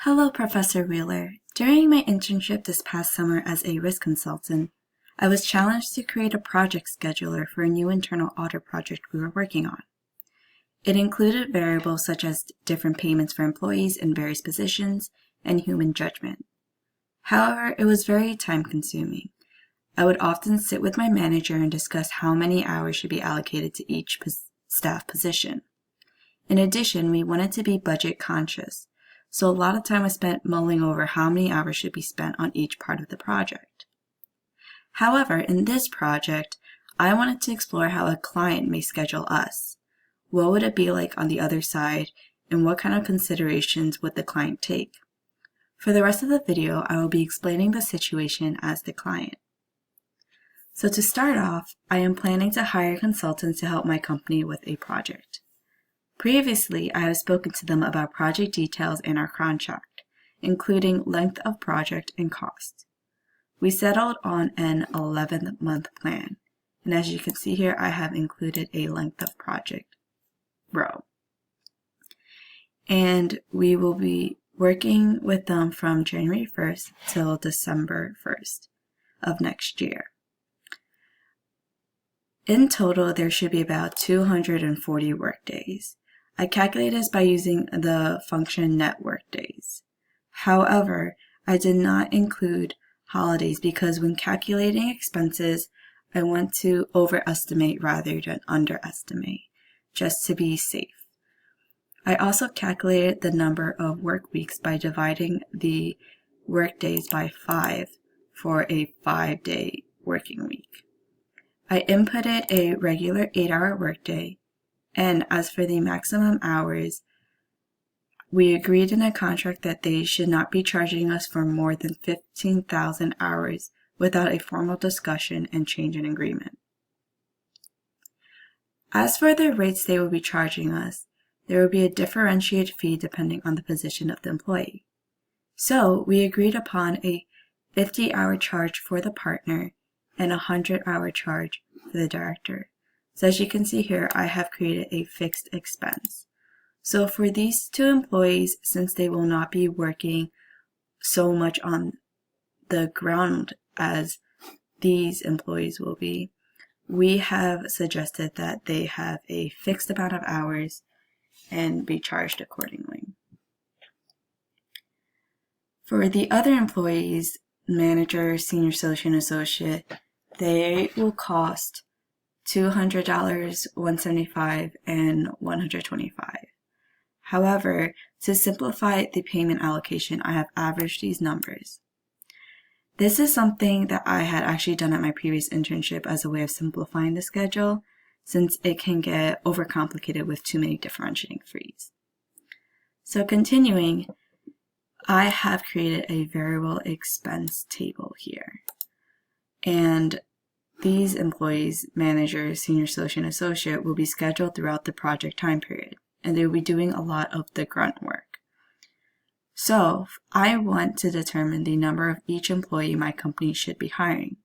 Hello, Professor Wheeler. During my internship this past summer as a risk consultant, I was challenged to create a project scheduler for a new internal audit project we were working on. It included variables such as different payments for employees in various positions and human judgment. However, it was very time-consuming. I would often sit with my manager and discuss how many hours should be allocated to each staff position. In addition, we wanted to be budget conscious, so a lot of time was spent mulling over how many hours should be spent on each part of the project. However, in this project, I wanted to explore how a client may schedule us. What would it be like on the other side, and what kind of considerations would the client take? For the rest of the video, I will be explaining the situation as the client. So to start off, I am planning to hire consultants to help my company with a project. Previously, I have spoken to them about project details in our contract, including length of project and cost. We settled on an 11-month plan, and as you can see here, I have included a length of project row. And we will be working with them from January 1st till December 1st of next year. In total, there should be about 240 workdays. I calculate this by using the function net workdays. However, I did not include holidays because when calculating expenses, I want to overestimate rather than underestimate, just to be safe. I also calculated the number of work weeks by dividing the workdays by 5 for a 5-day working week. I inputted a regular 8-hour workday, and as for the maximum hours, we agreed in a contract that they should not be charging us for more than 15,000 hours without a formal discussion and change in agreement. As for the rates they will be charging us, there will be a differentiated fee depending on the position of the employee. So we agreed upon a 50-hour charge for the partner and a 100-hour charge for the director. So as you can see here, I have created a fixed expense. So for these two employees, since they will not be working so much on the ground as these employees will be, we have suggested that they have a fixed amount of hours and be charged accordingly. For the other employees, manager, senior associate, and associate, they will cost $200, $175, and $125. However, to simplify the payment allocation, I have averaged these numbers. This is something that I had actually done at my previous internship as a way of simplifying the schedule, since it can get overcomplicated with too many differentiating fees. So continuing, I have created a variable expense table here. And these employees, managers, senior associate, and associate will be scheduled throughout the project time period, and they will be doing a lot of the grunt work. So I want to determine the number of each employee my company should be hiring.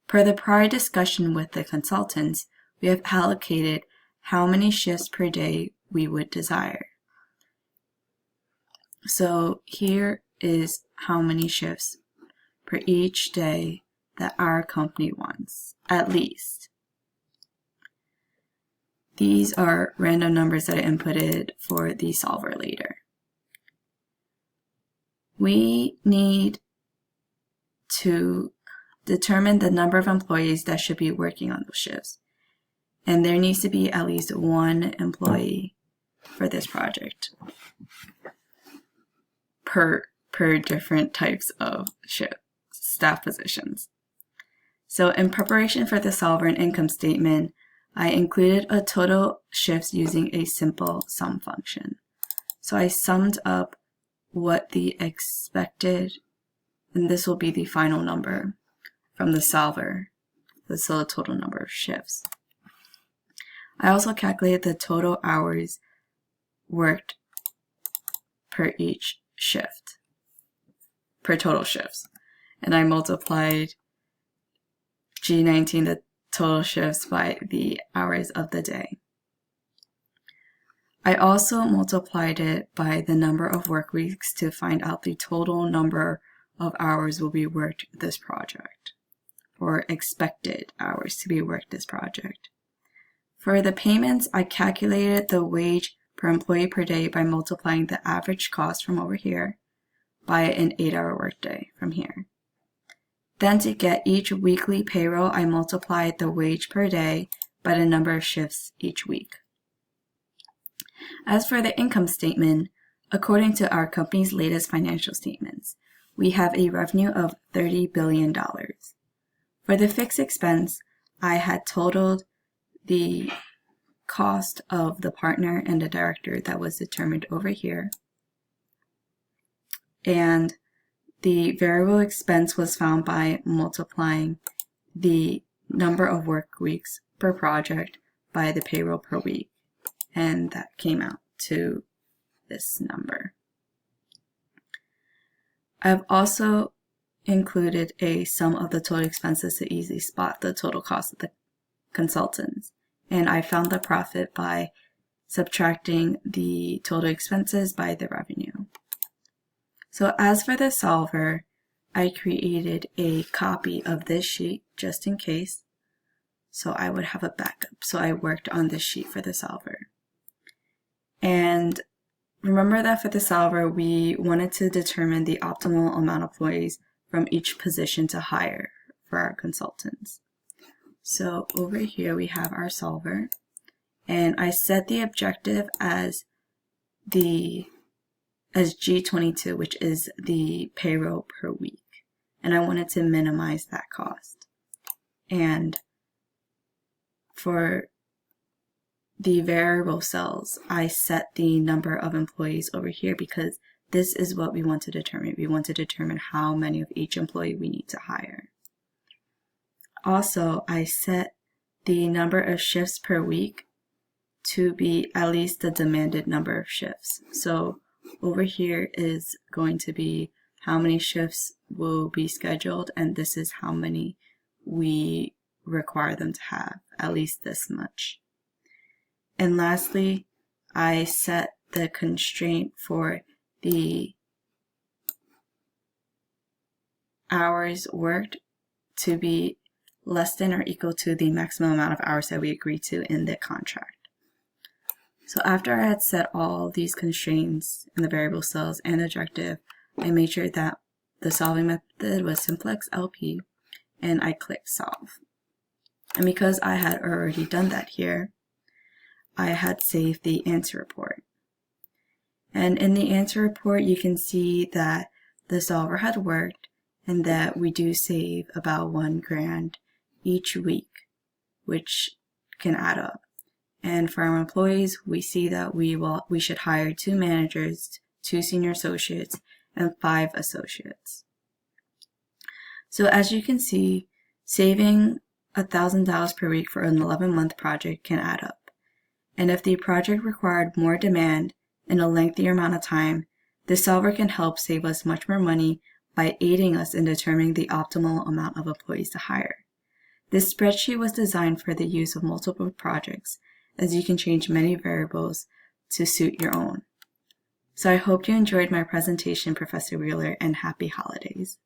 Per the prior discussion with the consultants, we have allocated how many shifts per day we would desire. So here is how many shifts per each day that our company wants, at least. These are random numbers that I inputted for the solver later. We need to determine the number of employees that should be working on those shifts. And there needs to be at least one employee for this project per different types of staff positions. So in preparation for the solver and income statement, I included a total shifts using a simple sum function. So I summed up what the expected, and this will be the final number from the solver, so the total number of shifts. I also calculated the total hours worked per each shift, per total shifts, and I multiplied G19, the total shifts, by the hours of the day. I also multiplied it by the number of work weeks to find out the total number of hours will be worked this project, or expected hours to be worked this project. For the payments, I calculated the wage per employee per day by multiplying the average cost from over here by an 8-hour workday from here. Then to get each weekly payroll, I multiplied the wage per day by the number of shifts each week. As for the income statement, according to our company's latest financial statements, we have a revenue of $30 billion. For the fixed expense, I had totaled the cost of the partner and the director that was determined over here. And the variable expense was found by multiplying the number of work weeks per project by the payroll per week. And that came out to this number. I've also included a sum of the total expenses to easily spot the total cost of the consultants. And I found the profit by subtracting the total expenses by the revenue. So as for the solver, I created a copy of this sheet just in case, so I would have a backup. So I worked on this sheet for the solver. And remember that for the solver, we wanted to determine the optimal amount of employees from each position to hire for our consultants. So over here we have our solver, and I set the objective as G22, which is the payroll per week, and I wanted to minimize that cost. And for the variable cells, I set the number of employees over here because this is what we want to determine. We want to determine how many of each employee we need to hire. Also, I set the number of shifts per week to be at least the demanded number of shifts. So over here is going to be how many shifts will be scheduled, and this is how many we require them to have, at least this much. And lastly, I set the constraint for the hours worked to be less than or equal to the maximum amount of hours that we agreed to in the contract. So after I had set all these constraints in the variable cells and objective, I made sure that the solving method was simplex LP, and I clicked solve. And because I had already done that here, I had saved the answer report. And in the answer report, you can see that the solver had worked and that we do save about $1,000 each week, which can add up. And for our employees, we see that we should hire 2 managers, 2 senior associates, and 5 associates. So as you can see, saving $1,000 per week for an 11-month project can add up. And if the project required more demand in a lengthier amount of time, the solver can help save us much more money by aiding us in determining the optimal amount of employees to hire. This spreadsheet was designed for the use of multiple projects, as you can change many variables to suit your own. So I hope you enjoyed my presentation, Professor Wheeler, and happy holidays.